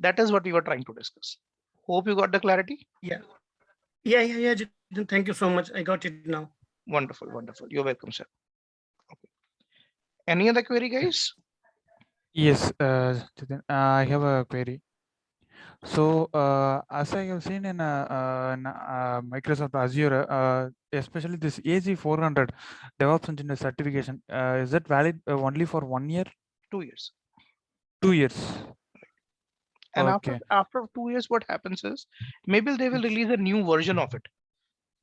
That is what we were trying to discuss. Hope you got the clarity. Yeah. Thank you so much. I got it now. Wonderful. You're welcome, sir. Okay. Any other query, guys? Yes, Jitin, I have a query. So, as I have seen in Microsoft Azure, especially this AZ400 DevOps Engineer certification, is that valid only for 1 year? 2 years. 2 years. And Okay. after 2 years, what happens is maybe they will release a new version of it.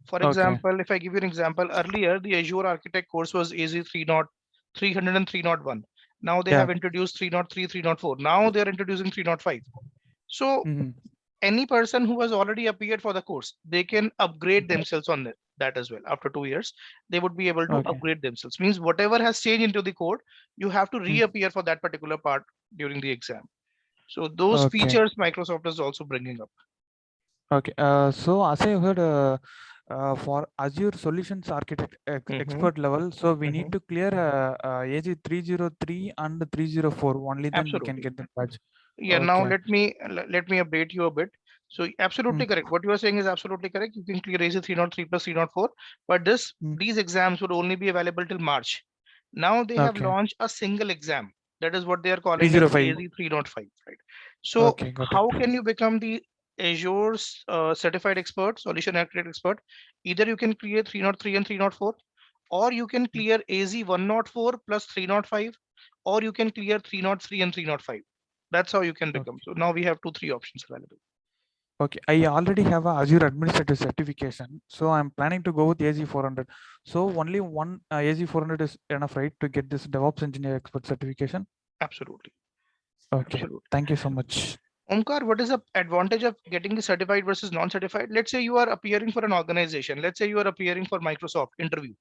For Okay. example, if I give you an example, earlier the Azure Architect course was AZ 300 and 301. Now they Yeah. have introduced 303, 304. Now they're introducing 305. So Mhm. any person who has already appeared for the course, they can upgrade themselves on that as well. After 2 years, they would be able to Okay. upgrade themselves. Means whatever has changed into the code, you have to reappear for that particular part during the exam. So those Okay. features Microsoft is also bringing up. Okay. So as I heard, for Azure Solutions Architect expert level, so we need to clear AZ 303 and 304. Only then we can Absolutely. get the badge. Yeah. Now Okay. let me update you a bit. So absolutely correct. What you are saying is absolutely correct. You can clear AZ 303 plus 304, but these exams would only be available till March. Now they have Okay. launched a single exam. That is what they are calling as 305. AZ 305, right? So Okay, got how it. can you become the Azure certified expert, solution architect expert? Either you can clear 303 and 304, or you can clear AZ 104 plus 305, or you can clear 303 and 305. That's how you can become. So now we have 3 options available. Okay, I already have a Azure administrative certification, so I'm planning to go with AZ400. So only one AZ400 is enough, right, to get this DevOps engineer expert certification? Absolutely. Okay, Absolutely. thank you so much. Omkar, what is the advantage of getting the certified versus non-certified? Let's say you are appearing for an organization. Let's say you are appearing for Microsoft interview.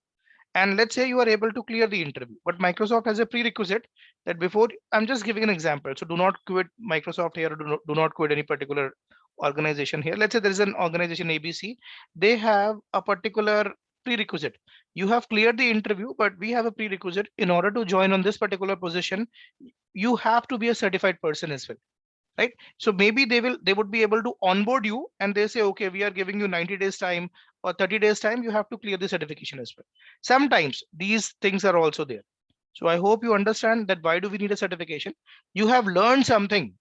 And let's say you are able to clear the interview, but Microsoft has a prerequisite that before, I'm just giving an example. So do not quit Microsoft here, or do not quit any particular organization here. Let's say there is an organization ABC. They have a particular prerequisite. You have cleared the interview, but we have a prerequisite. In order to join on this particular position, you have to be a certified person as well. Right, so maybe they would be able to onboard you, and they say, okay, we are giving you 90 days time or 30 days time, you have to clear the certification as well. Sometimes these things are also there. So I hope you understand that why do we need a certification. You have learned something,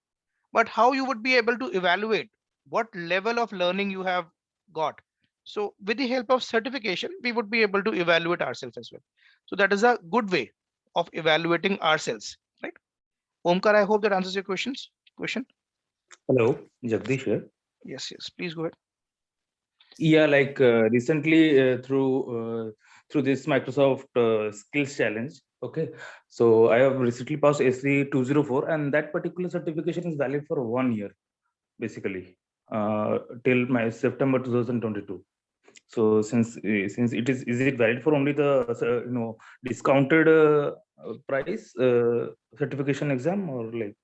but how you would be able to evaluate what level of learning you have got. So with the help of certification, we would be able to evaluate ourselves as well. So that is a good way of evaluating ourselves, right? Omkar, I hope that answers your question. Hello, Jagdish here. Yes, please go ahead. Yeah, like recently through this Microsoft Skills Challenge. Okay, so I have recently passed SC 204, and that particular certification is valid for 1 year, basically, till my September 2022. So since it is it valid for only the discounted price certification exam, or like?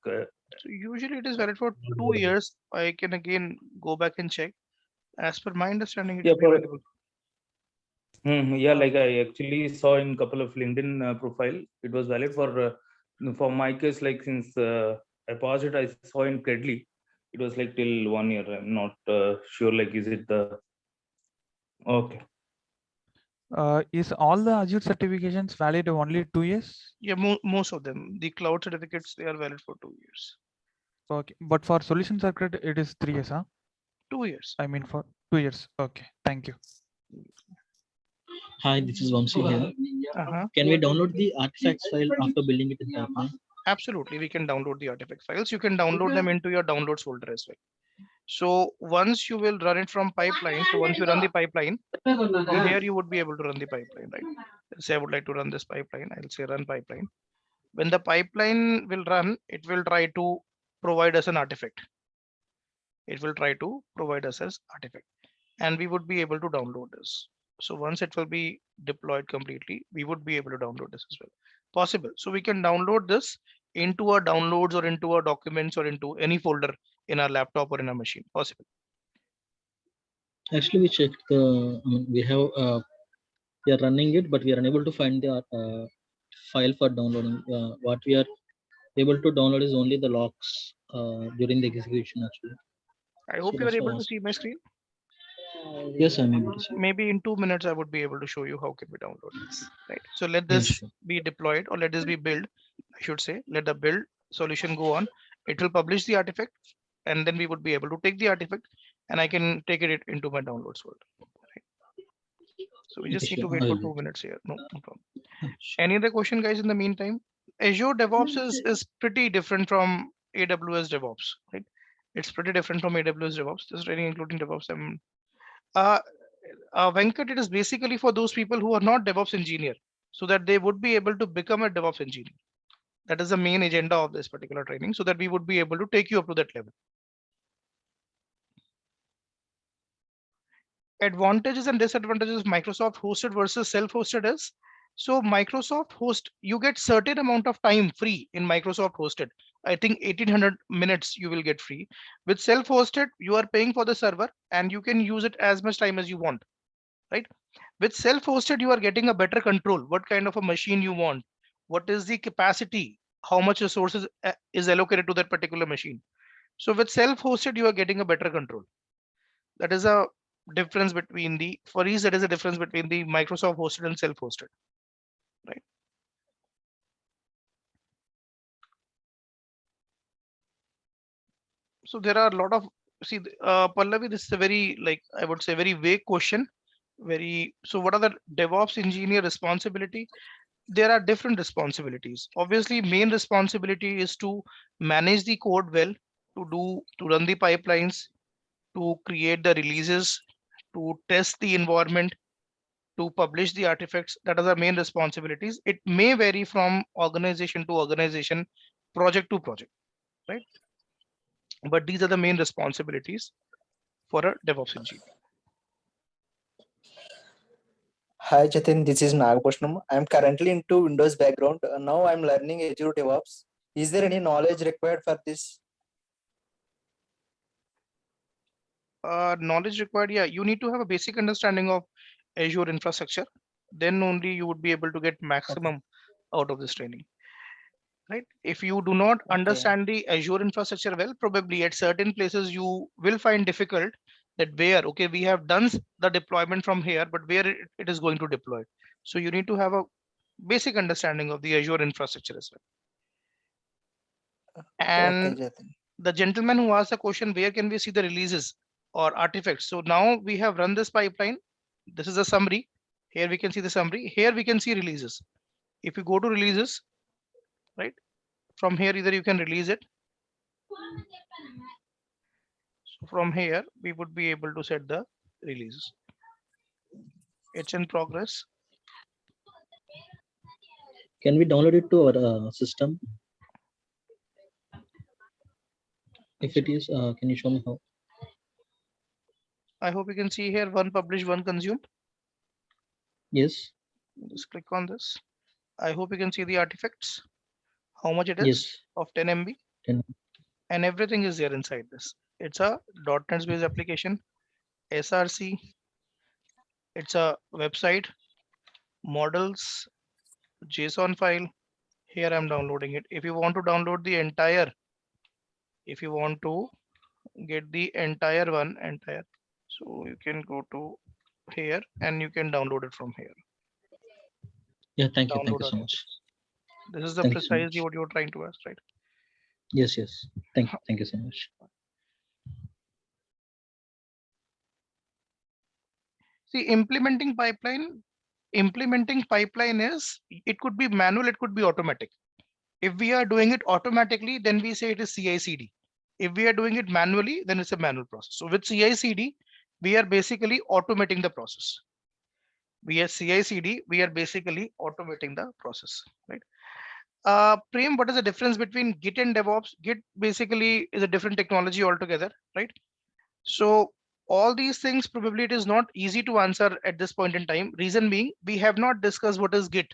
So usually it is valid for 2 years. I can again go back and check. As per my understanding, it Yeah, will be available. Yeah, like I actually saw in couple of LinkedIn profile, it was valid for my case. Like since I passed it, I saw in Credly, it was like till 1 year. I'm not sure. Like, is it the okay? Is all the Azure certifications valid only 2 years? Yeah, most of them, the cloud certificates, they are valid for 2 years. Okay, but for solutions architect, it is 3 years, huh? 2 years. I mean for 2 years. Okay, thank you. Hi, this is Vamsi here. Can we download the artifacts file after building it in pipeline? Absolutely, we can download the artifact files. You can download them into your downloads folder as well. So once you will run it from pipeline, so once you run the pipeline, from here you would be able to run the pipeline, right? Let's say I would like to run this pipeline. I'll say run pipeline. When the pipeline will run, it will try to provide us an artifact. It will try to provide us as artifact, and we would be able to download this. So once it will be deployed completely, we would be able to download this as well. Possible. So we can download this into our downloads or into our documents or into any folder in our laptop or in our machine. Possible. Actually, we checked the, we are running it, but we are unable to find the file for downloading. What we are able to download is only the logs during the execution, actually. I hope So you are that's able why I to see my screen. Yes, I'm able to see. Maybe in 2 minutes, I would be able to show you how can we download this, right? So let Yes, this sure. be deployed, or let this be build, I should say. Let the build solution go on. It will publish the artifact, and then we would be able to take the artifact, and I can take it into my downloads folder. Right? So we just Okay, need to sure. wait I for will 2 do it. minutes here. No problem. Sure. Any other question, guys, in the meantime? Azure DevOps is pretty different from AWS DevOps, right? It's pretty different from AWS DevOps. This training including DevOps. Venkat, it is basically for those people who are not DevOps engineer, so that they would be able to become a DevOps engineer. That is the main agenda of this particular training, so that we would be able to take you up to that level. Advantages and disadvantages of Microsoft hosted versus self-hosted is, so Microsoft host, you get certain amount of time free in Microsoft hosted. I think 1800 minutes you will get free. With self-hosted, you are paying for the server and you can use it as much time as you want, right? With self-hosted, you are getting a better control. What kind of a machine you want? What is the capacity? How much resources is allocated to that particular machine? So with self-hosted, you are getting a better control. That is a difference between the, for each, that is a difference between the Microsoft hosted and self-hosted, right? So there are a lot of, see, Pallavi, this is a very, like, I would say very vague question. So what are the DevOps engineer responsibility? There are different responsibilities. Obviously, main responsibility is to manage the code well, to run the pipelines, to create the releases, to test the environment, to publish the artifacts. That are the main responsibilities. It may vary from organization to organization, project to project, right? But these are the main responsibilities for a DevOps engineer. Hi Jatin, this is Nagapushnam. I am currently into Windows background. Now I am learning Azure DevOps. Is there any knowledge required for this? Knowledge required, yeah, you need to have a basic understanding of Azure infrastructure. Then only you would be able to get maximum out of this training, right? If you do not understand the Azure infrastructure well, probably at certain places you will find difficult that where, okay, we have done the deployment from here, but where it is going to deploy. So you need to have a basic understanding of the Azure infrastructure as well. And Okay, Jatin. the gentleman who asked the question, where can we see the releases or artifacts? So now we have run this pipeline. This is a summary. Here we can see the summary. Here we can see releases. If you go to releases, right, from here, either you can release it. So from here, we would be able to set the releases. It's in progress. Can we download it to our system? If it is, can you show me how? I hope you can see here, one published, one consumed. Yes. Just click on this. I hope you can see the artifacts, how much it is Yes. of 10 MB. 10. And everything is there inside this. It's a .NET based application, SRC. It's a website, models, JSON file. Here I'm downloading it. If you want to download the entire, if you want to get the entire one, so you can go to here and you can download it from here. Yeah, thank you. Thank Download you so it. much. This is the Thank you so precisely much. what you're trying to ask, right? Yes, yes. Thank you so much. See, implementing pipeline is, it could be manual, it could be automatic. If we are doing it automatically, then we say it is CI/CD. If we are doing it manually, then it's a manual process. So with CI/CD, we are basically automating the process. We are CI/CD, we are basically automating the process, right? Prem, what is the difference between Git and DevOps? Git basically is a different technology altogether, right? So all these things, probably it is not easy to answer at this point in time. Reason being, we have not discussed what is Git.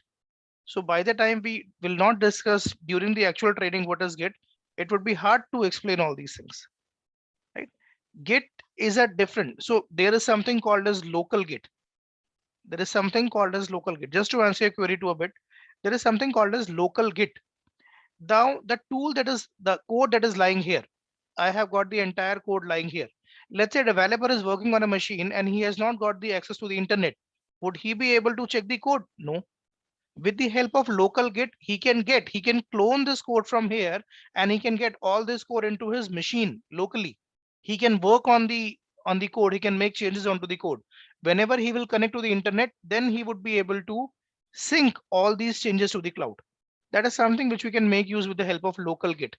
So by the time we will not discuss during the actual training what is Git, it would be hard to explain all these things, right? Git is a different, so there is something called as local Git. There is something called as local Git. Just to answer your query to a bit, there is something called as local Git. Now the tool, that is the code that is lying here, I have got the entire code lying here. Let's say a developer is working on a machine and he has not got the access to the internet. Would he be able to check the code? No. With the help of local Git, he can clone this code from here and he can get all this code into his machine locally. He can work on the code, he can make changes onto the code. Whenever he will connect to the internet, then he would be able to sync all these changes to the cloud. That is something which we can make use with the help of local Git,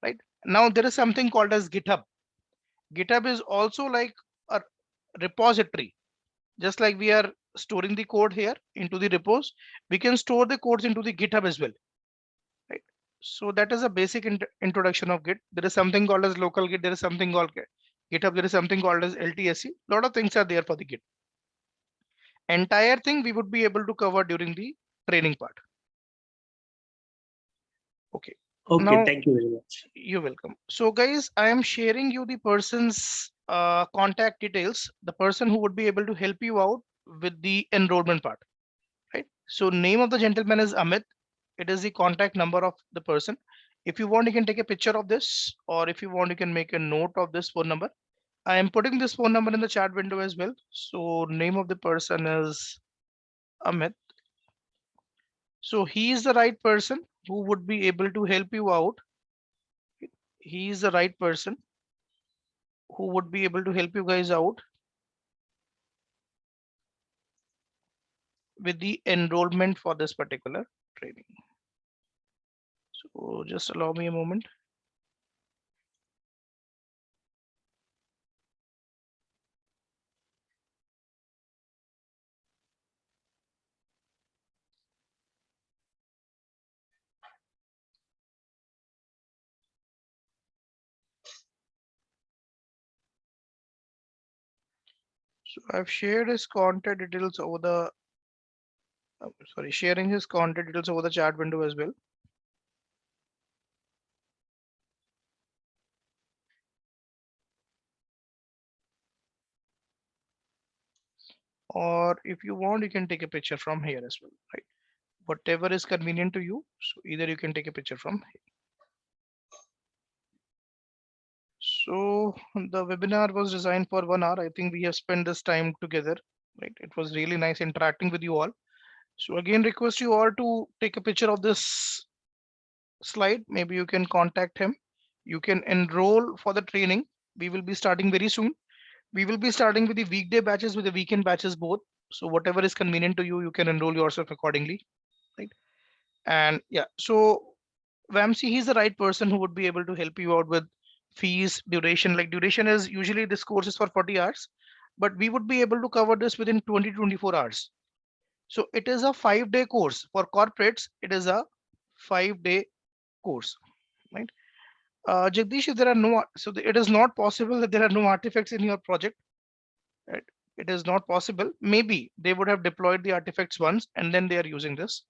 right? Now there is something called as GitHub. GitHub is also like a repository. Just like we are storing the code here into the repos, we can store the codes into the GitHub as well, right? So that is a basic introduction of Git. There is something called as local Git. There is something called GitHub. There is something called as LTSC. A lot of things are there for the Git. Entire thing we would be able to cover during the training part. Okay. Okay, Now, thank you very much. you're welcome. So guys, I am sharing you the person's contact details, the person who would be able to help you out with the enrollment part, right? So name of the gentleman is Amit. It is the contact number of the person. If you want, you can take a picture of this, or if you want, you can make a note of this phone number. I am putting this phone number in the chat window as well. So name of the person is Amit. So he is the right person who would be able to help you out. He is the right person who would be able to help you guys out with the enrollment for this particular training. So just allow me a moment. So I've shared his contact details over the, sharing his contact details over the chat window as well. Or if you want, you can take a picture from here as well, right? Whatever is convenient to you. So either you can take a picture from here. So the webinar was designed for 1 hour. I think we have spent this time together, right? It was really nice interacting with you all. So again, request you all to take a picture of this slide. Maybe you can contact him. You can enroll for the training. We will be starting very soon. We will be starting with the weekday batches, with the weekend batches both. So whatever is convenient to you, you can enroll yourself accordingly, right? And yeah, so Vamsi, he's the right person who would be able to help you out with fees, duration. Like duration is usually this course is for 40 hours, but we would be able to cover this within 20 to 24 hours. So it is a 5-day course. For corporates, it is a 5-day course, right? Jagdish, if there are no, so it is not possible that there are no artifacts in your project, right? It is not possible. Maybe they would have deployed the artifacts once and then they are using this.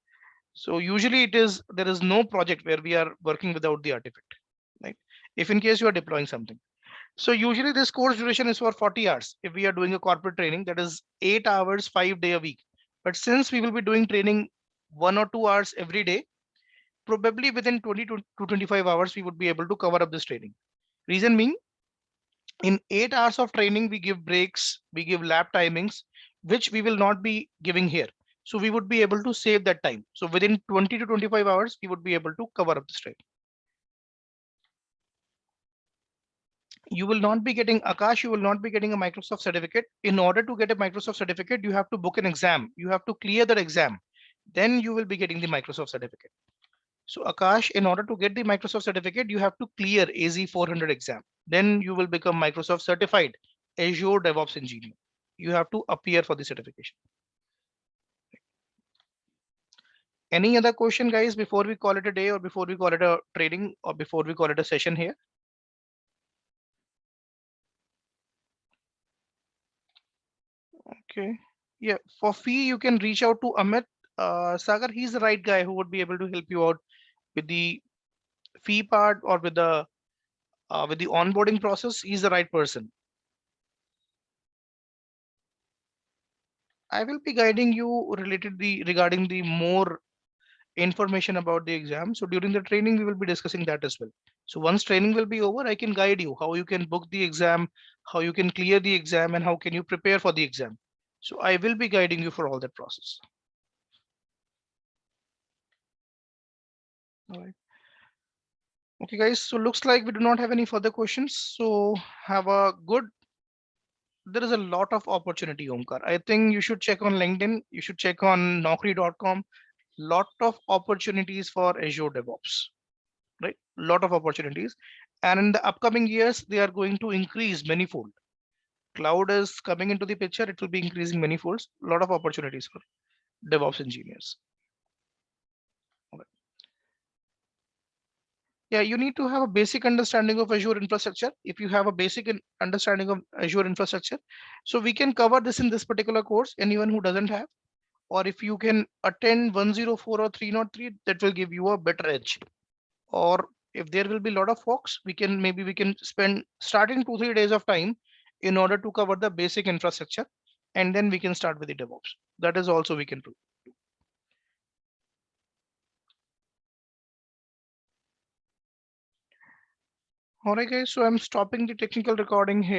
So usually there is no project where we are working without the artifact, right? If in case you are deploying something. So usually this course duration is for 40 hours. If we are doing a corporate training, that is 8 hours, 5 day a week. But since we will be doing training 1 or 2 hours every day, probably within 20 to 25 hours, we would be able to cover up this training. Reason being, in 8 hours of training, we give breaks, we give lab timings, which we will not be giving here. So we would be able to save that time. So within 20 to 25 hours, we would be able to cover up this training. You will not be getting, Akash, you will not be getting a Microsoft certificate. In order to get a Microsoft certificate, you have to book an exam. You have to clear that exam. Then you will be getting the Microsoft certificate. So Akash, in order to get the Microsoft certificate, you have to clear AZ400 exam. Then you will become Microsoft certified Azure DevOps engineer. You have to appear for the certification. Any other question, guys, before we call it a day, or before we call it a training, or before we call it a session here? Okay. Yeah, for fee, you can reach out to Amit Sagar. He's the right guy who would be able to help you out with the fee part or with the onboarding process. He's the right person. I will be guiding you regarding the more information about the exam. So during the training, we will be discussing that as well. So once training will be over, I can guide you how you can book the exam, how you can clear the exam, and how can you prepare for the exam. So I will be guiding you for all that process. All right. Okay, guys, so looks like we do not have any further questions. So have a good, there is a lot of opportunity, Omkar. I think you should check on LinkedIn. You should check on Naukri.com. Lot of opportunities for Azure DevOps, right? Lot of opportunities. And in the upcoming years, they are going to increase manifold. Cloud is coming into the picture. It will be increasing manifolds. A lot of opportunities for DevOps engineers. Yeah, you need to have a basic understanding of Azure infrastructure. If you have a basic understanding of Azure infrastructure, so we can cover this in this particular course, anyone who doesn't have, or if you can attend 104 or 303, that will give you a better edge. Or if there will be a lot of folks, we can spend starting 2-3 days of time in order to cover the basic infrastructure, and then we can start with the DevOps. That is also we can do. All right, guys, so I'm stopping the technical recording here.